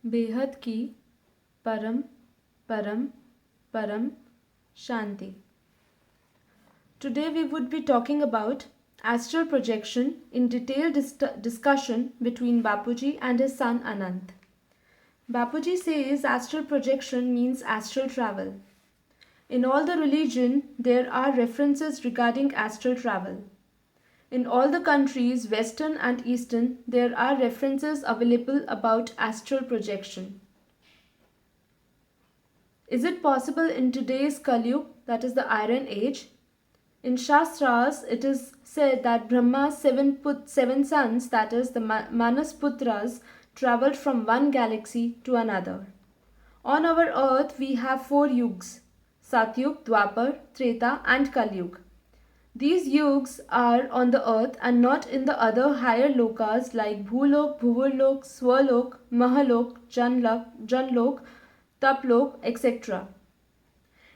बेहद की परम परम param shanti. Today we would be talking about astral projection in detailed discussion between Bapuji and his son Anant. Bapuji says astral projection means astral travel. In all the religion there are references regarding astral travel. In all the countries, Western and Eastern, there are references available about astral projection. Is it possible in today's Kali, that is the Iron Age? In Shastras, it is said that Brahma's seven sons, that is the Manas Putras, travelled from one galaxy to another. On our earth, we have four yugs: Satyug, Dwapar, Treta, and Kalyug. These yugs are on the earth and not in the other higher lokas like Bhulok, Bhuvurlok, Swarlok, Mahalok, Janlok, Taplok, etc.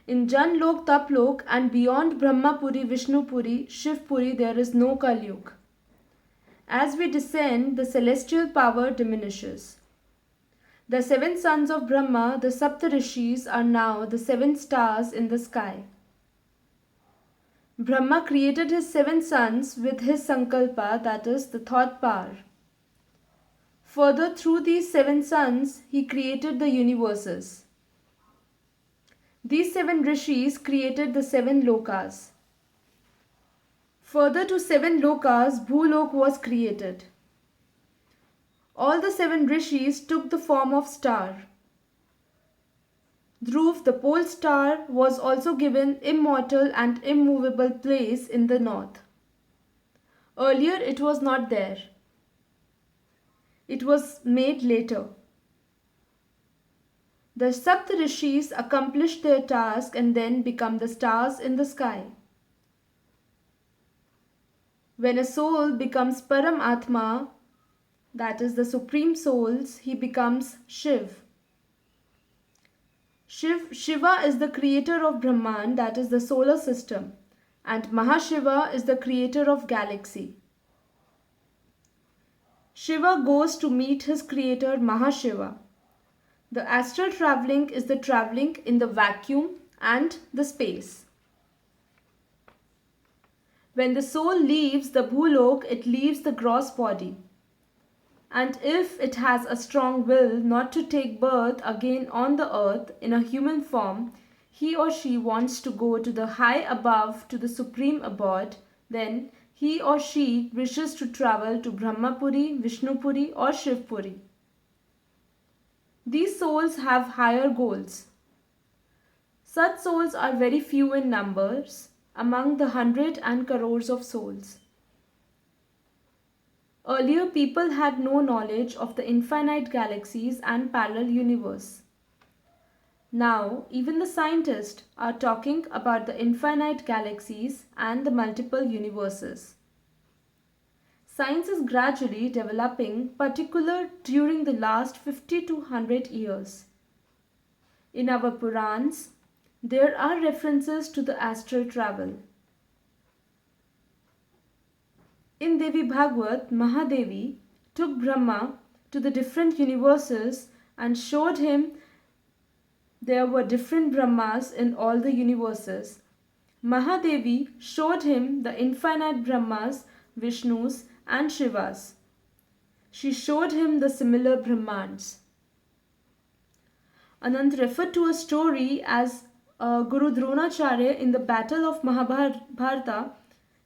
In Janlok, Taplok and beyond Brahmapuri, Vishnupuri, Shivpuri there is no Kalyug. As we descend, the celestial power diminishes. The seven sons of Brahma, the Saptarishis, are now the seven stars in the sky. Brahma created his seven sons with his sankalpa, that is, the thought power. Further, through these seven sons, he created the universes. These seven rishis created the seven lokas. Further to seven lokas, Bhulok was created. All the seven rishis took the form of star. Dhruv, the pole star, was also given immortal and immovable place in the north. Earlier it was not there. It was made later. The Saptarishis accomplished their task and then become the stars in the sky. When a soul becomes Paramatma, that is the Supreme Souls, he becomes Shiv. Shiva is the creator of Brahman, that is the solar system, and Mahashiva is the creator of galaxy. Shiva goes to meet his creator Mahashiva. The astral travelling is the travelling in the vacuum and the space. When the soul leaves the Bhulok, it leaves the gross body. And if it has a strong will not to take birth again on the earth in a human form, he or she wants to go to the high above to the supreme abode, then he or she wishes to travel to Brahmapuri, Vishnupuri or Shivpuri. These souls have higher goals. Such souls are very few in numbers among the 100 and crores of souls. Earlier, people had no knowledge of the infinite galaxies and parallel universe. Now, even the scientists are talking about the infinite galaxies and the multiple universes. Science is gradually developing, particularly during the last 50 to 100 years. In our Purans, there are references to the astral travel. In Devi Bhagwat, Mahadevi took Brahma to the different universes and showed him there were different Brahmas in all the universes. Mahadevi showed him the infinite Brahmas, Vishnus and Shivas. She showed him the similar Brahmans. Anant referred to a story as Guru Dronacharya in the battle of Mahabharata.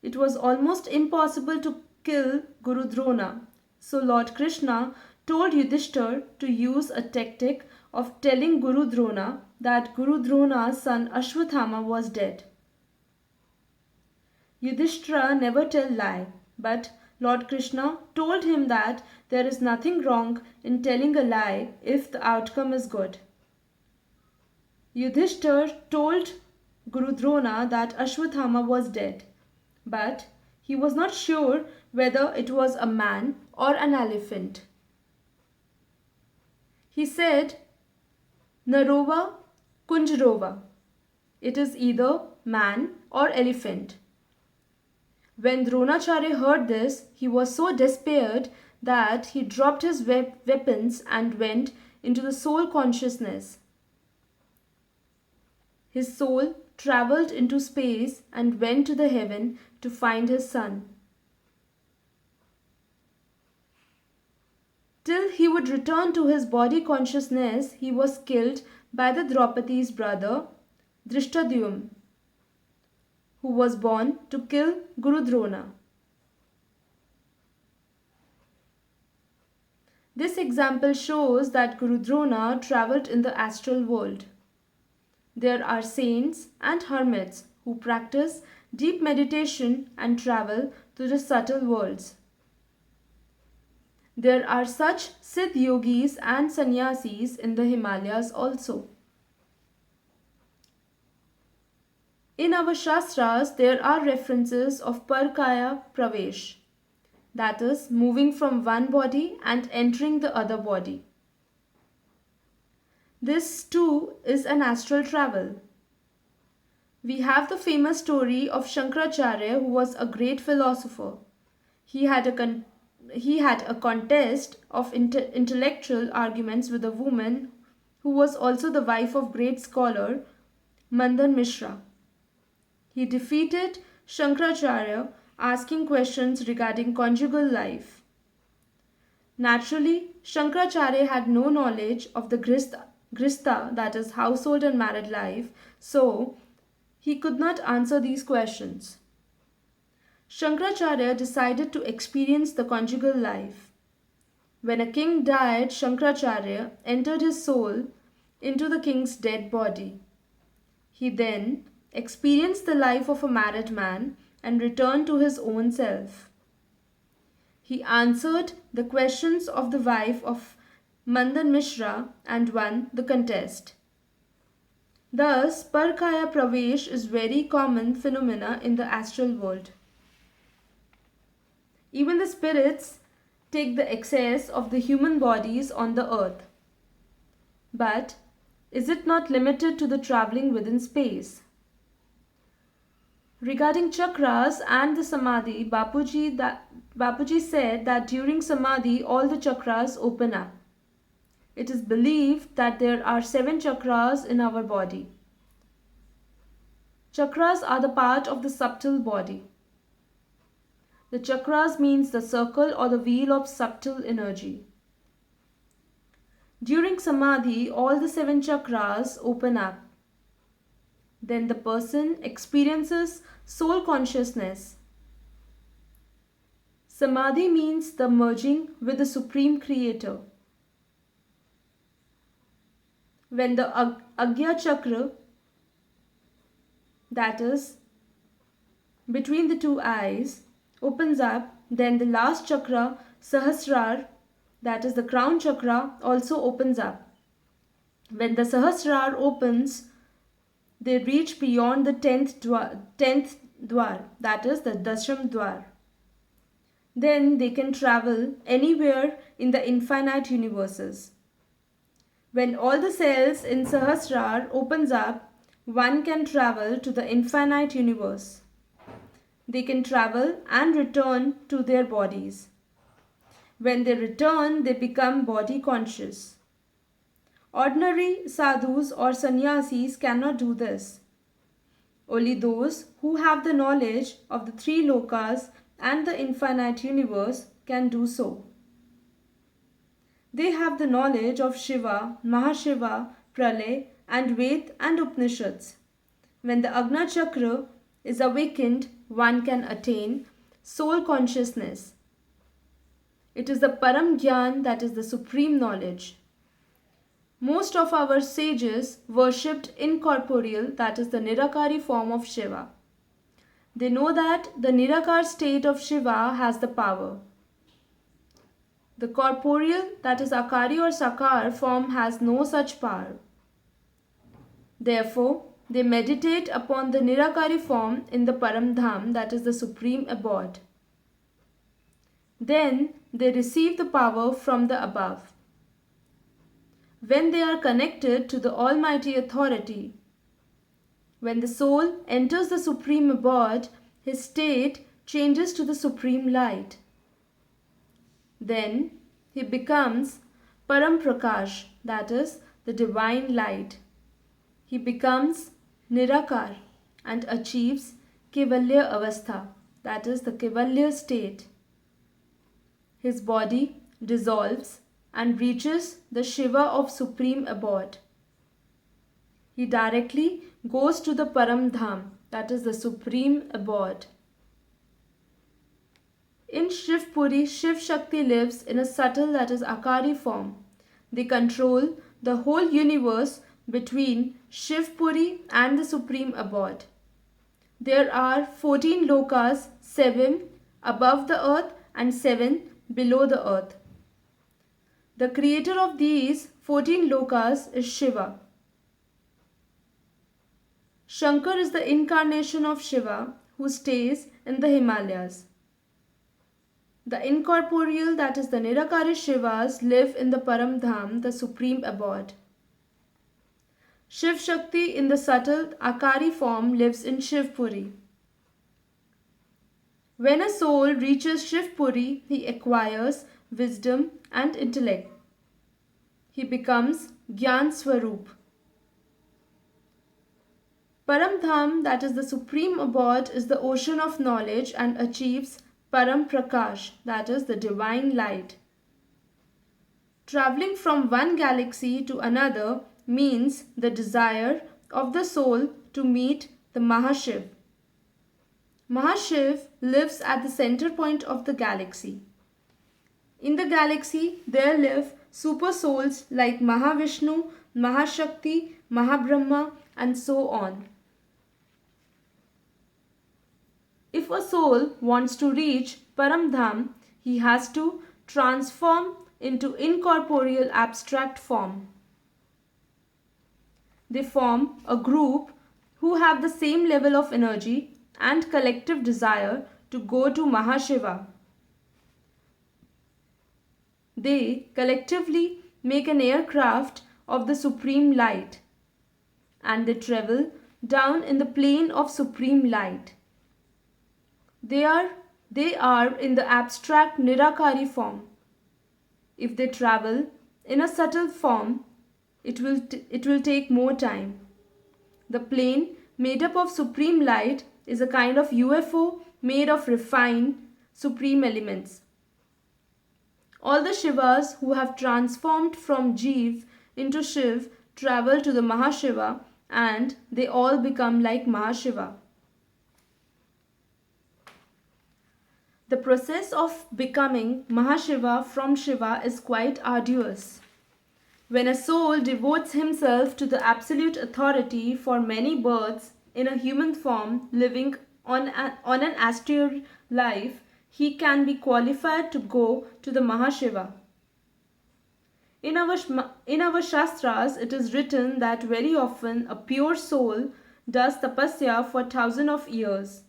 It was almost impossible to kill Guru Drona. So Lord Krishna told Yudhishthir to use a tactic of telling Guru Drona that Guru Drona's son Ashwathama was dead. Yudhishthira never tell lie, but Lord Krishna told him that there is nothing wrong in telling a lie if the outcome is good. Yudhishthir told Guru Drona that Ashwathama was dead, but he was not sure whether it was a man or an elephant. He said, Narova Kunjarova. It is either man or elephant. When Dronacharya heard this, he was so despaired that he dropped his weapons and went into the soul consciousness. His soul travelled into space and went to the heaven to find his son. Till he would return to his body consciousness, he was killed by the Draupadi's brother, Drishtadyumna, who was born to kill Guru Drona. This example shows that Guru Drona travelled in the astral world. There are saints and hermits who practice deep meditation and travel to the subtle worlds. There are such Siddh yogis and sannyasis in the Himalayas also. In our Shastras, there are references of Parkaya Pravesh, that is, moving from one body and entering the other body. This too is an astral travel. We have the famous story of Shankaracharya, who was a great philosopher. He had a contest of intellectual arguments with a woman who was also the wife of great scholar Mandan Mishra. He defeated Shankaracharya, asking questions regarding conjugal life. Naturally, Shankaracharya had no knowledge of the grihastha, that is, household and married life, so he could not answer these questions. Shankaracharya decided to experience the conjugal life. When a king died, Shankaracharya entered his soul into the king's dead body. He then experienced the life of a married man and returned to his own self. He answered the questions of the wife of Mandan Mishra and won the contest. Thus, Parkaya Pravesh is very common phenomena in the astral world. Even the spirits take the excess of the human bodies on the earth. But is it not limited to the travelling within space? Regarding chakras and the samadhi, Bapuji said that during samadhi all the chakras open up. It is believed that there are 7 chakras in our body. Chakras are the part of the subtle body. The chakras means the circle or the wheel of subtle energy. During samadhi, all the 7 chakras open up. Then the person experiences soul consciousness. Samadhi means the merging with the Supreme Creator. When the Agya Chakra, that is, between the 2 eyes, opens up, then the last chakra, Sahasrar, that is the crown chakra, also opens up. When the Sahasrar opens, they reach beyond the 10th dwar, that is the Dasham dwar. Then they can travel anywhere in the infinite universes. When all the cells in Sahasrar opens up, one can travel to the infinite universe. They can travel and return to their bodies. When they return, they become body conscious. Ordinary sadhus or sannyasis cannot do this. Only those who have the knowledge of the 3 lokas and the infinite universe can do so. They have the knowledge of Shiva, Mahashiva, Pralay, and Ved and Upanishads. When the Agna Chakra is awakened, one can attain soul consciousness. It is the Param Gyan, that is the supreme knowledge. Most of our sages worshipped incorporeal, that is the Nirakari form of Shiva. They know that the Nirakar state of Shiva has the power. The corporeal, that is Akari or Sakar form, has no such power. Therefore, they meditate upon the Nirakari form in the Paramdham, that is the supreme abode. Then they receive the power from the above. When they are connected to the Almighty Authority, when the soul enters the supreme abode, his state changes to the supreme light. Then he becomes Param Prakash, that is the divine light. He becomes Nirakar and achieves Kevalya Avastha, that is the Kevalya state. His body dissolves and reaches the Shiva of supreme abode. He directly goes to the Param Dham, that is the supreme abode. In Shivpuri, Shiv Shakti lives in a subtle, that is Akari form. They control the whole universe between Shivpuri and the supreme abode. There are 14 lokas, 7 above the earth and 7 below the earth. The creator of these 14 lokas is Shiva. Shankar is the incarnation of Shiva who stays in the Himalayas. The incorporeal, that is the Nirakari Shivas, live in the Param Dham, the supreme abode. Shiv Shakti in the subtle Akari form lives in Shivpuri. When a soul reaches Shivpuri, he acquires wisdom and intellect. He becomes Gyan Swarup. Param Dham, that is the supreme abode, is the ocean of knowledge and achieves Param Prakash, that is the divine light. Traveling from one galaxy to another means the desire of the soul to meet the Mahashiv. Mahashiv lives at the center point of the galaxy. In the galaxy, there live super souls like Mahavishnu, Mahashakti, Mahabrahma, and so on. If a soul wants to reach Param Dham, he has to transform into incorporeal abstract form. They form a group who have the same level of energy and collective desire to go to Mahashiva. They collectively make an aircraft of the supreme light and they travel down in the plane of supreme light. They are in the abstract Nirakari form. If they travel in a subtle form, it will take more time. The plane made up of supreme light is a kind of UFO made of refined supreme elements. All the Shivas who have transformed from Jeev into Shiv travel to the Mahashiva and they all become like Mahashiva. The process of becoming Mahashiva from Shiva is quite arduous. When a soul devotes himself to the absolute authority for many births in a human form living on an austere life, he can be qualified to go to the Mahashiva. In our Shastras, it is written that very often a pure soul does tapasya for thousands of years.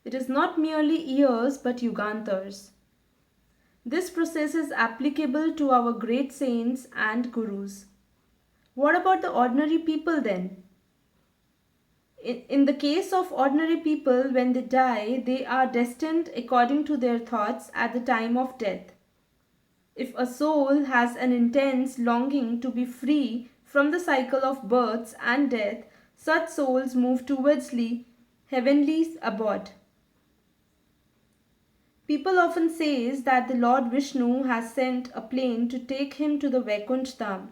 It is not merely years but yugantars. This process is applicable to our great saints and gurus. What about the ordinary people then? In the case of ordinary people, when they die, they are destined according to their thoughts at the time of death. If a soul has an intense longing to be free from the cycle of births and death, such souls move towards the heavenly abode. People often say that the Lord Vishnu has sent a plane to take him to the Vaikuntha Dham.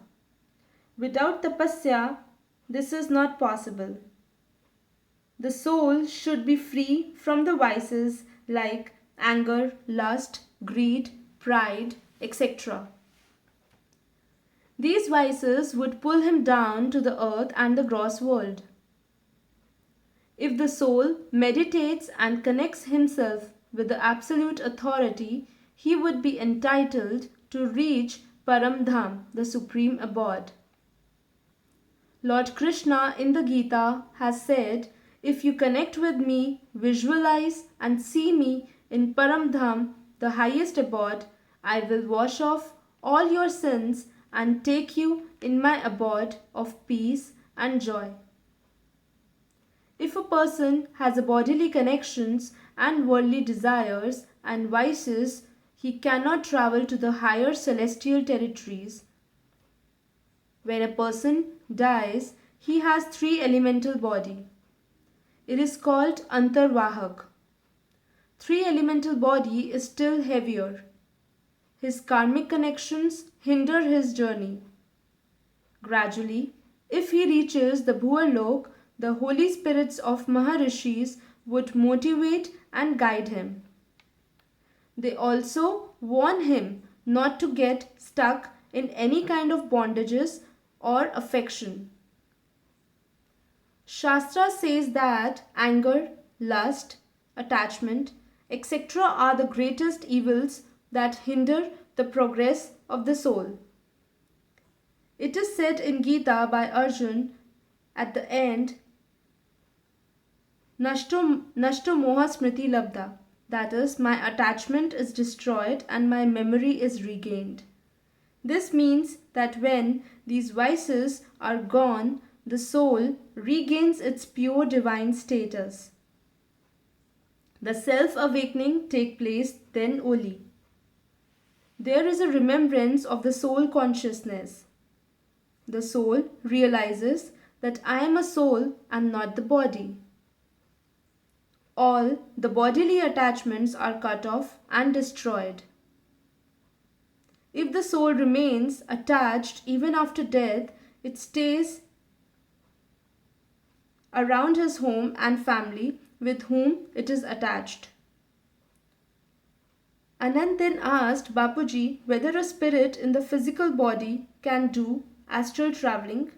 Without tapasya, this is not possible. The soul should be free from the vices like anger, lust, greed, pride, etc. These vices would pull him down to the earth and the gross world. If the soul meditates and connects himself with the absolute authority, he would be entitled to reach Param Dham, the supreme abode. Lord Krishna in the Gita has said, if you connect with me, visualize and see me in Param Dham, the highest abode, I will wash off all your sins and take you in my abode of peace and joy. If a person has a bodily connections and worldly desires and vices, he cannot travel to the higher celestial territories When a person dies, he has three elemental body. It is called Antarvahak. Three elemental body is still heavier. His karmic connections hinder his journey. Gradually, if he reaches the Bhuvalok, the holy spirits of Maharishis would motivate and guide him. They also warn him not to get stuck in any kind of bondages or affection. Shastra says that anger, lust, attachment, etc. are the greatest evils that hinder the progress of the soul. It is said in Gita by Arjun at the end, Nashto Moha Smriti Labdha. That is, my attachment is destroyed and my memory is regained. This means that when these vices are gone, the soul regains its pure divine status. The self-awakening takes place then only. There is a remembrance of the soul consciousness. The soul realizes that I am a soul and not the body. All the bodily attachments are cut off and destroyed. If the soul remains attached even after death, it stays around his home and family with whom it is attached. Anand then asked Bapuji whether a spirit in the physical body can do astral travelling.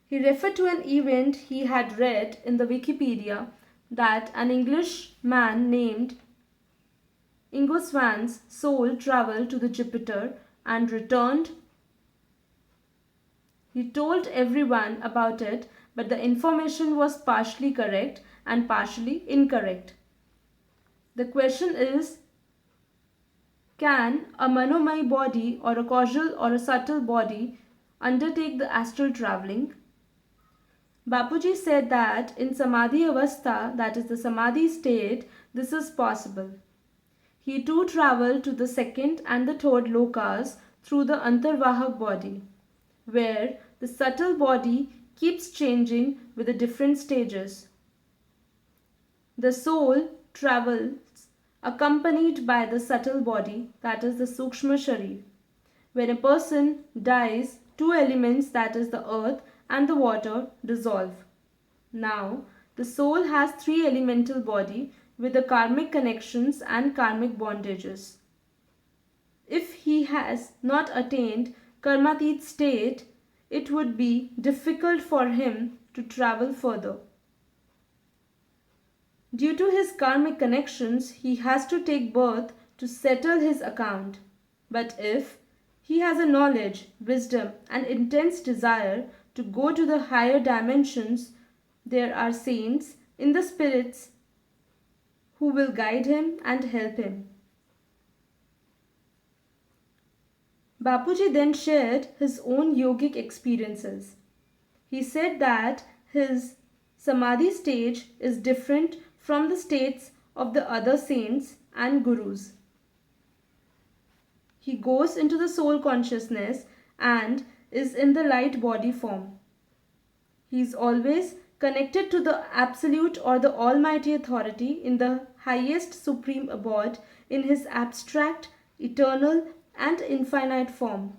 He referred to an event he had read in the Wikipedia that an English man named Ingo Swan's soul travelled to the Jupiter and returned. He told everyone about it, but the information was partially correct and partially incorrect. The question is, can a Manomai body or a causal or a subtle body undertake the astral travelling? Bapuji said that in Samadhi Avastha, that is the Samadhi state, this is possible. He too travelled to the second and the third lokas through the Antarvahak body, where the subtle body keeps changing with the different stages. The soul travels accompanied by the subtle body, that is the Sukshma Sharir. When a person dies, two elements, that is the earth and the water, dissolve. Now, the soul has three elemental body with the karmic connections and karmic bondages. If he has not attained karmatit state, it would be difficult for him to travel further. Due to his karmic connections, he has to take birth to settle his account. But if he has a knowledge, wisdom, and intense desire to go to the higher dimensions, there are saints in the spirits who will guide him and help him. Bapuji then shared his own yogic experiences. He said that his Samadhi stage is different from the states of the other saints and gurus. He goes into the soul consciousness and is in the light body form. He is always connected to the absolute or the almighty authority in the highest supreme abode in his abstract, eternal and infinite form.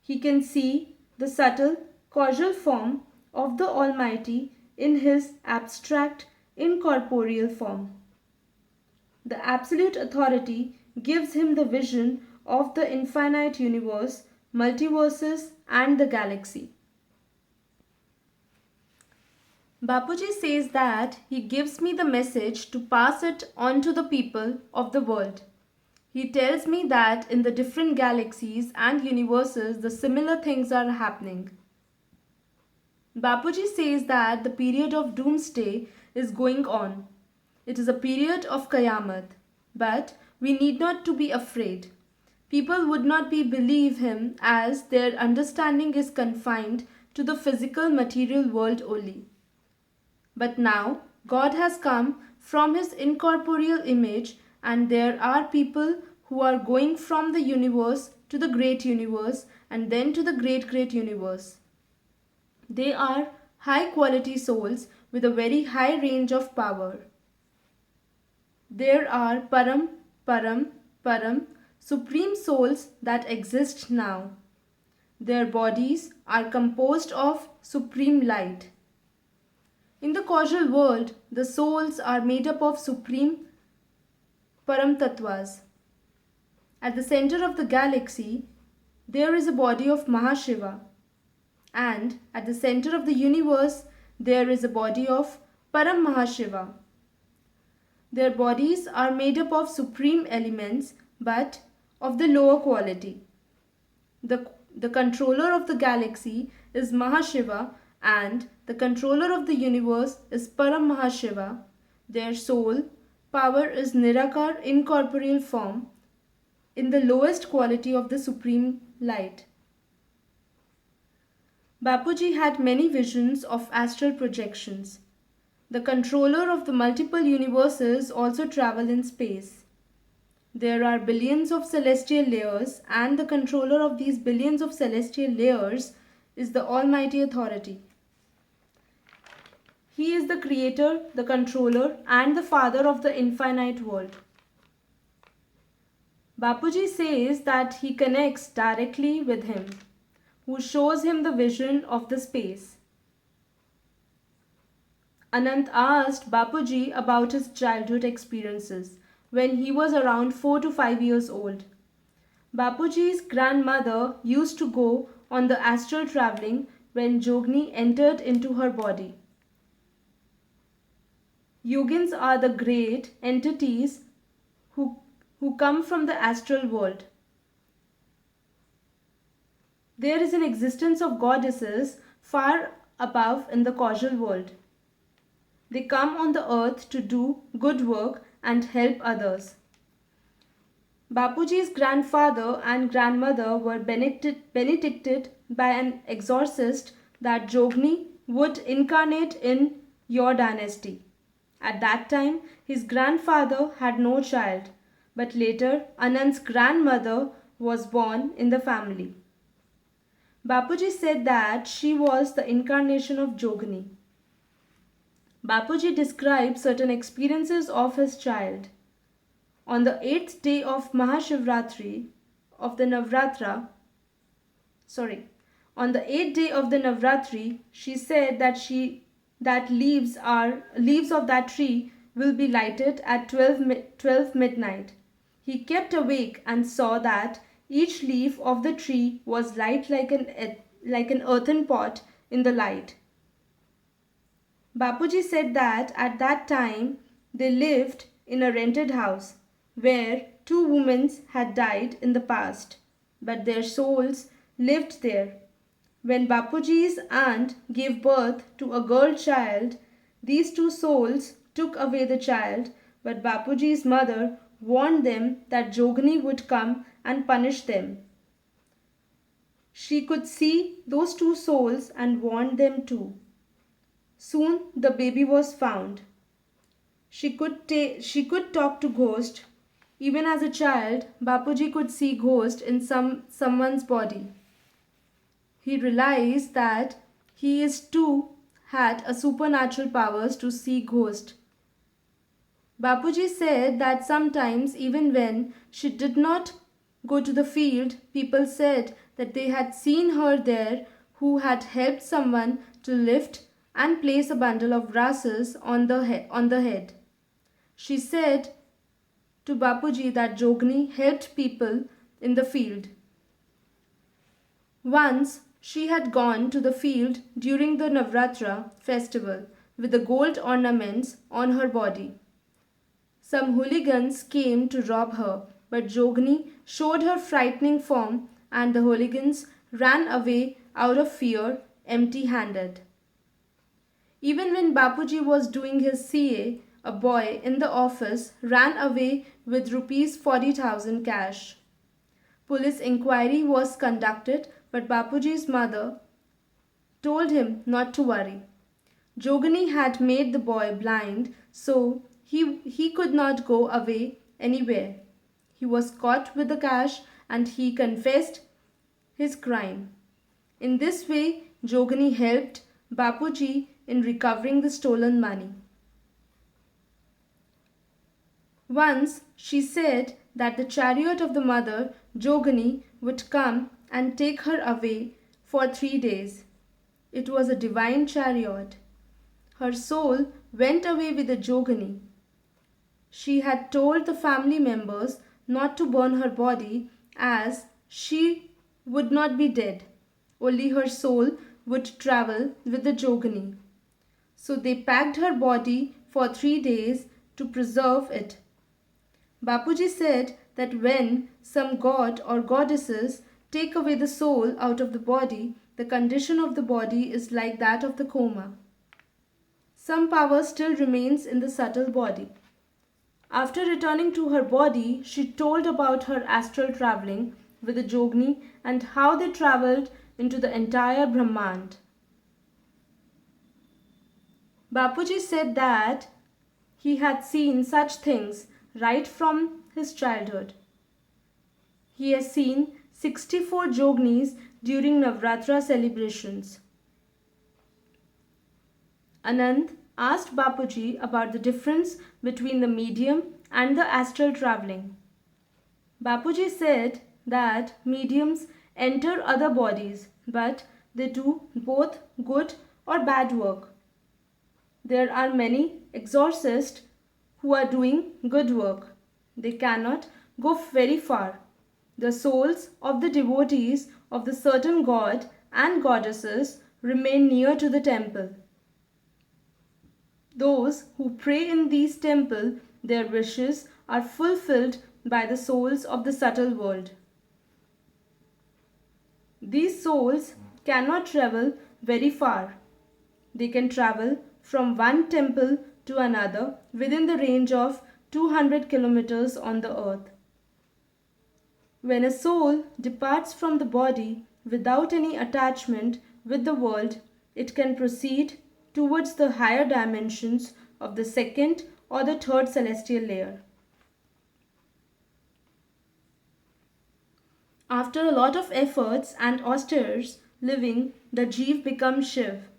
He can see the subtle causal form of the Almighty in his abstract, incorporeal form. The absolute authority gives him the vision of the infinite universe, multiverses and the galaxy. Bapuji says that he gives me the message to pass it on to the people of the world. He tells me that in the different galaxies and universes the similar things are happening. Bapuji says that the period of doomsday is going on. It is a period of Qayamat, but we need not to be afraid. People would not believe him as their understanding is confined to the physical material world only. But now God has come from his incorporeal image and there are people who are going from the universe to the great universe, and then to the great great universe. They are high quality souls with a very high range of power. There are Param, Param, Param, supreme souls that exist now. Their bodies are composed of supreme light. In the causal world, the souls are made up of supreme Param Tattvas. At the center of the galaxy, there is a body of Mahashiva, and at the center of the universe, there is a body of Param Mahashiva. Their bodies are made up of supreme elements but of the lower quality. The controller of the galaxy is Mahashiva and the controller of the universe is Param Mahashiva. Their soul power is Nirakar incorporeal form in the lowest quality of the supreme light. Bapuji had many visions of astral projections. The controller of the multiple universes also travel in space. There are billions of celestial layers, and the controller of these billions of celestial layers is the Almighty Authority. He is the creator, the controller, and the father of the infinite world. Bapuji says that he connects directly with him, who shows him the vision of the space. Anant asked Bapuji about his childhood experiences when he was around 4 to 5 years old. Bapuji's grandmother used to go on the astral travelling when Jogni entered into her body. Yogins are the great entities who come from the astral world. There is an existence of goddesses far above in the causal world. They come on the earth to do good work and help others. Bapuji's grandfather and grandmother were benedicted by an exorcist that Jogni would incarnate in your dynasty. At that time, his grandfather had no child, but later Anand's grandmother was born in the family. Bapuji said that she was the incarnation of Jogni. Bapuji described certain experiences of his child. On the 8th day of Mahashivratri of the Navratra, on the 8th day of the Navratri, she said that leaves of that tree will be lighted at 12 midnight. He kept awake and saw that each leaf of the tree was light like an earthen pot in the light. Bapuji said that at that time they lived in a rented house where 2 women had died in the past, but their souls lived there. When Bapuji's aunt gave birth to a girl child, these 2 souls took away the child, but Bapuji's mother warned them that Jogni would come and punish them. She could see those 2 souls and warned them too. Soon the baby was found. She could talk to ghosts. Even as a child, Bapuji could see ghosts in someone's body. He realized that he too had a supernatural powers to see ghosts. Bapuji said that sometimes even when she did not go to the field, people said that they had seen her there who had helped someone to lift and place a bundle of grasses on the head. She said to Bapuji that Jogni helped people in the field. Once she had gone to the field during the Navratra festival with the gold ornaments on her body. Some hooligans came to rob her, but Jogni showed her frightening form and the hooligans ran away out of fear, empty-handed. Even when Bapuji was doing his CA, a boy in the office ran away with rupees 40,000 cash. Police inquiry was conducted, but Bapuji's mother told him not to worry. Jogni had made the boy blind, so he could not go away anywhere. He was caught with the cash and he confessed his crime. In this way, Jogani helped Bapuji in recovering the stolen money. Once she said that the chariot of the mother, Jogani, would come and take her away for 3 days. It was a divine chariot. Her soul went away with the Jogani. She had told the family members not to burn her body as she would not be dead. Only her soul would travel with the Jogani. So they packed her body for 3 days to preserve it. Bapuji said that when some god or goddesses take away the soul out of the body, the condition of the body is like that of the coma. Some power still remains in the subtle body. After returning to her body, she told about her astral travelling with the Jogni and how they travelled into the entire Brahmand. Bapuji said that he had seen such things right from his childhood. He has seen 64 Jognis during Navratra celebrations. Anand asked Bapuji about the difference between the medium and the astral travelling. Bapuji said that mediums enter other bodies, but they do both good or bad work. There are many exorcists who are doing good work. They cannot go very far. The souls of the devotees of the certain god and goddesses remain near to the temple. Those who pray in these temples, their wishes are fulfilled by the souls of the subtle world. These souls cannot travel very far. They can travel from one temple to another within the range of 200 kilometers on the earth. When a soul departs from the body without any attachment with the world, it can proceed towards the higher dimensions of the second or the third celestial layer. After a lot of efforts and austere living, the Jeev becomes Shiv.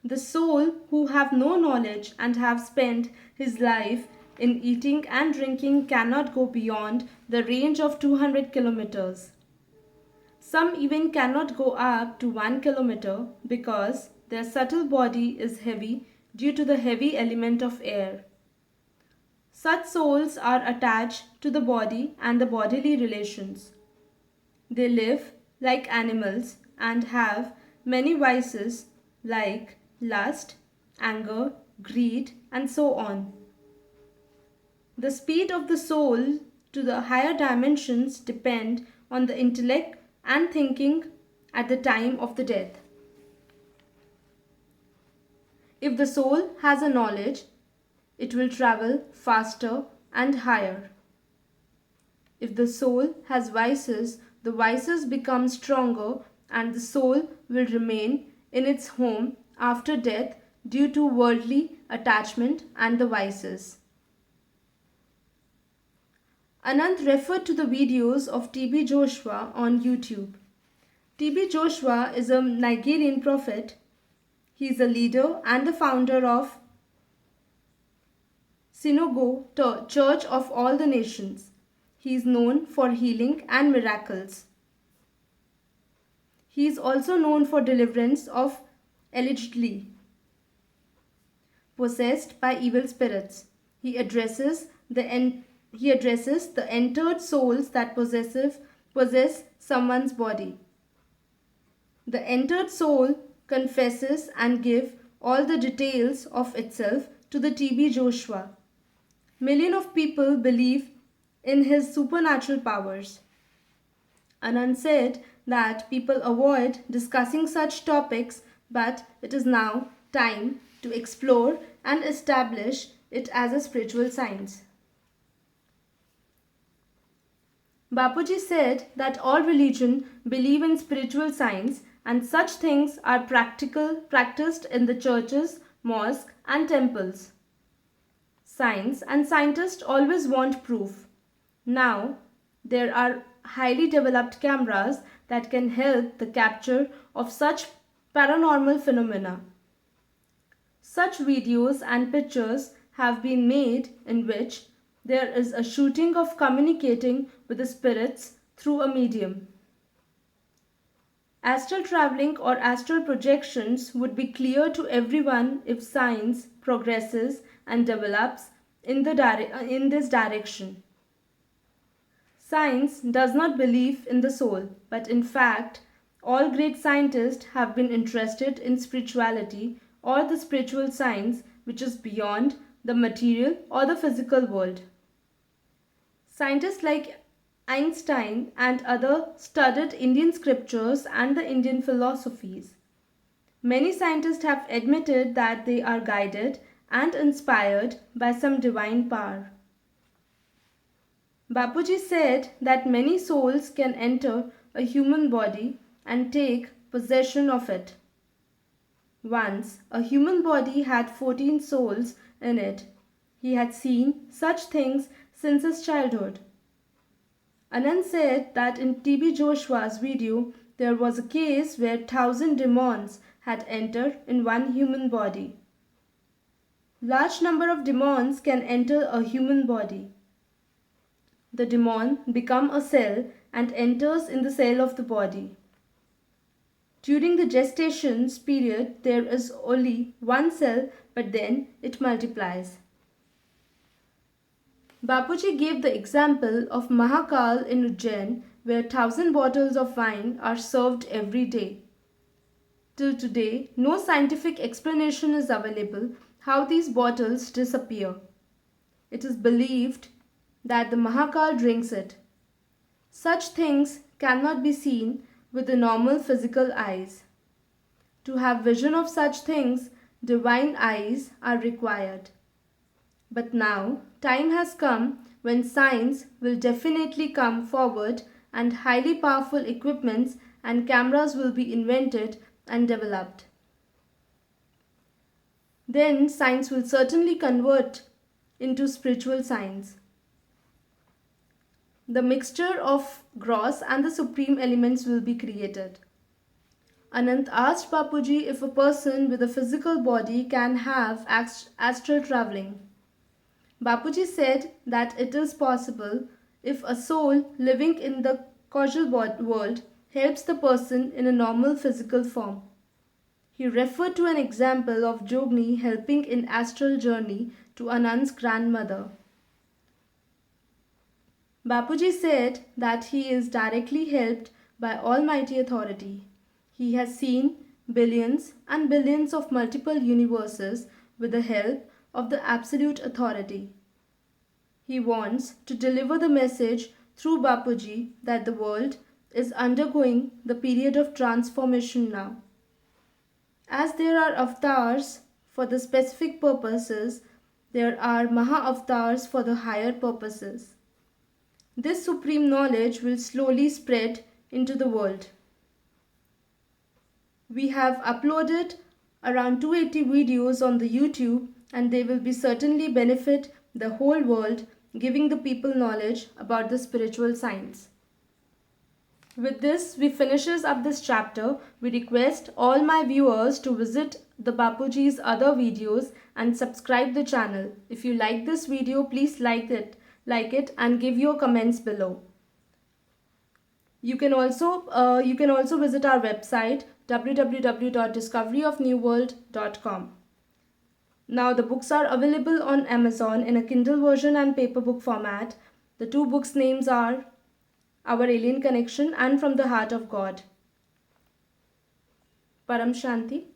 The soul who have no knowledge and have spent his life in eating and drinking cannot go beyond the range of 200 kilometers. Some even cannot go up to 1 kilometer because their subtle body is heavy due to the heavy element of air. Such souls are attached to the body and the bodily relations. They live like animals and have many vices like lust, anger, greed, and so on. The speed of the soul to the higher dimensions depend on the intellect and thinking at the time of the death. If the soul has a knowledge, it will travel faster and higher. If the soul has vices, the vices become stronger and the soul will remain in its home after death due to worldly attachment and the vices. Anand referred to the videos of T.B. Joshua on YouTube. T.B. Joshua is a Nigerian prophet. He is a leader and the founder of Synagogue Church of All the Nations. He is known for healing and miracles. He is also known for deliverance of allegedly possessed by evil spirits. He addresses the entered souls that possess someone's body. The entered soul confesses and gives all the details of itself to the T.B. Joshua. Millions of people believe in his supernatural powers. Anand said that people avoid discussing such topics, but it is now time to explore and establish it as a spiritual science. Bapuji said that all religion believe in spiritual science and such things are practiced in the churches, mosques and temples. Science and scientists always want proof. Now, there are highly developed cameras that can help the capture of such paranormal phenomena. Such videos and pictures have been made in which there is a shooting of communicating with the spirits through a medium. Astral traveling or astral projections would be clear to everyone if science progresses and develops in this direction. Science does not believe in the soul, but in fact, all great scientists have been interested in spirituality or the spiritual science which is beyond the material or the physical world. Scientists like Einstein and others studied Indian scriptures and the Indian philosophies. Many scientists have admitted that they are guided and inspired by some divine power. Bapuji said that many souls can enter a human body and take possession of it. Once, a human body had 14 souls in it. He had seen such things since his childhood. Anand said that in TB Joshua's video, there was a case where 1,000 demons had entered in one human body. Large number of demons can enter a human body. The demon becomes a cell and enters in the cell of the body. During the gestation period, there is only one cell, but then it multiplies. Bapuji gave the example of Mahakal in Ujjain, where 1,000 bottles of wine are served every day. Till today, no scientific explanation is available how these bottles disappear. It is believed that the Mahakal drinks it. Such things cannot be seen with the normal physical eyes. To have vision of such things, divine eyes are required. But now, time has come when science will definitely come forward and highly powerful equipments and cameras will be invented and developed. Then science will certainly convert into spiritual science. The mixture of gross and the supreme elements will be created. Anant asked Bapuji if a person with a physical body can have astral traveling. Bapuji said that it is possible if a soul living in the causal world helps the person in a normal physical form. He referred to an example of Jogni helping in astral journey to Anand's grandmother. Bapuji said that he is directly helped by Almighty Authority. He has seen billions and billions of multiple universes with the help of the Absolute Authority. He wants to deliver the message through Bapuji that the world is undergoing the period of transformation now. As there are avatars for the specific purposes, there are Maha-avatars for the higher purposes. This supreme knowledge will slowly spread into the world. We have uploaded around 280 videos on the YouTube and they will be certainly benefit the whole world, giving the people knowledge about the spiritual science. With this, we finishes up this chapter. We request all my viewers to visit the Bapuji's other videos and subscribe the channel. If you like this video, please like it and give your comments below. You can also visit our website www.discoveryofnewworld.com. Now the books are available on Amazon in a Kindle version and paper book format. The two books names are Our Alien Connection and From the Heart of God. Param Shanti.